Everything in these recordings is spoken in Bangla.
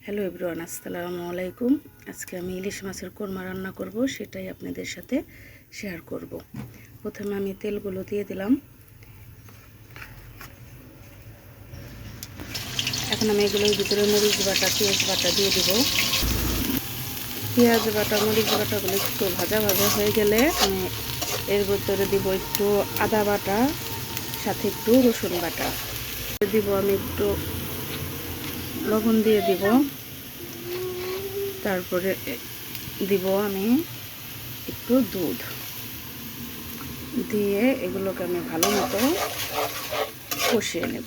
হ্যালো এভরিওয়ান, আসসালামু আলাইকুম। আজকে আমি ইলিশ মাছের কোরমা রান্না করব, সেটাই আপনাদের সাথে শেয়ার করব। প্রথমে আমি তেলগুলো দিয়ে দিলাম। এখন আমি এগুলোর ভিতরে মরিচ বাটা, পেঁয়াজ বাটা দিয়ে দেব। পেঁয়াজ বাটা, মরিচ বাটাগুলো একটু ভাজা ভাজা হয়ে গেলে আমি এর ভিতরে দিব একটু আদা বাটা, সাথে একটু রসুন বাটা দিব। আমি একটু লবণ দিয়ে দিব। তারপরে দিব আমি একটু দুধ দিয়ে এগুলোকে আমি ভালো মতো কষিয়ে নেব।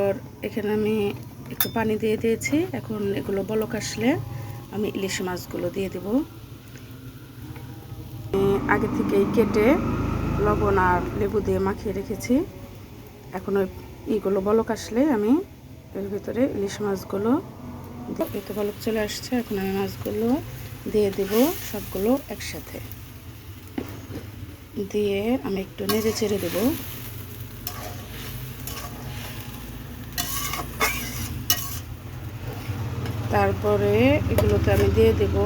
আর এখানে আমি একটু পানি দিয়ে দিয়েছি। এখন এগুলো বলক আসলে আমি ইলিশ মাছগুলো দিয়ে দেব। আগে থেকেই কেটে লবণ আর লেবু দিয়ে মাখিয়ে রেখেছি। এখন এইগুলো বলক আসলে আমি এর ভিতরে ইলিশ মাছগুলো এই তো বলক চলে আসছে। এখন আমি মাছগুলো দিয়ে দেব, সবগুলো একসাথে দিয়ে আমি একটু নেড়ে চেড়ে দেব। তারপরে এগুলোতে আমি দিয়ে দেব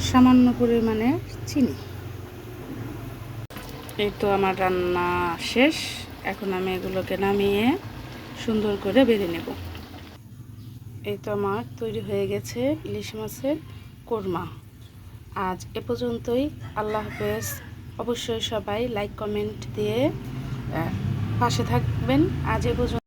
সামান্য পরিমাণে চিনি। এই তো আমার রান্না শেষ। এখন আমি এগুলোকে নামিয়ে সুন্দর করে বেড়ে নেব। এই তো আমার তৈরি হয়ে গেছে ইলিশ মাছের কোরমা। আজ এ পর্যন্তই। আল্লাহ হাফেজ। অবশ্যই সবাই লাইক কমেন্ট দিয়ে পাশে থাকবেন। আজ এ পর্যন্ত।